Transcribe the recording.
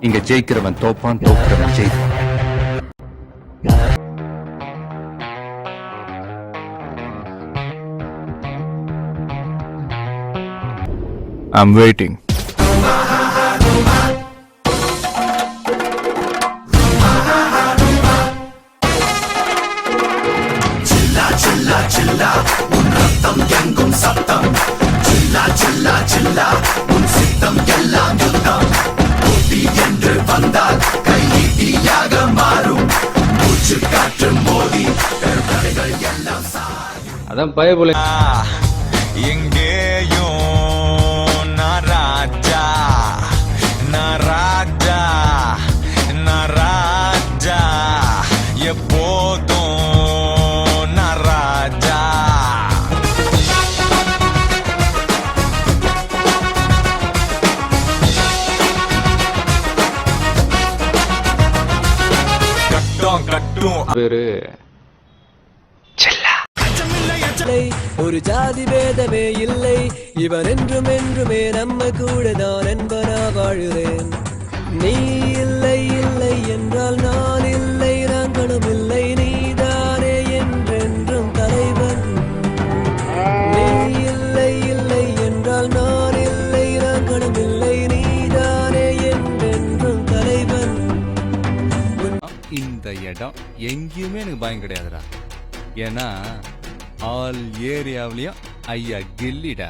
இங்க ஜெயிக்கிறவன் தோப்பான், தோக்கிறவன் ஜெயிப்பான். I'm waiting. Chilla chilla chilla un rattam yengum sattam chilla chilla chilla un sittam ellam yuddam poti endru vandal kaiyitiyaga marum மூச்சு காற்று மோதி பெருந்தடைகள் எல்லாம் அதான் பயபுல எங்கேயும் நான் ராஜா நான் ராஜா நான் ராஜா எப்போதும் நான் ராஜா கட்டும் கட்டும் பேரு ஒரு ஜாதி பேதமே இல்லை, இவன் என்றும் என்றுமே நம்ம கூட தான் என்பனா வாழுறேன். நீ இல்லை இல்லை என்றால் நான் இல்லை, நாங்களும் இல்லை, நீதானே என்றென்றும் தலைவன். நீ இல்லை இல்லை என்றால் நான் இல்லை, நாங்களும் இல்லை, நீதானே என்றென்றும் தலைவன். இந்த இடம் எங்கேயுமே எனக்கு பயம் கிடையாதுடா. ஏன்னா ஆல் ஏரியாவிலையும் ஐயா கில்லிடா.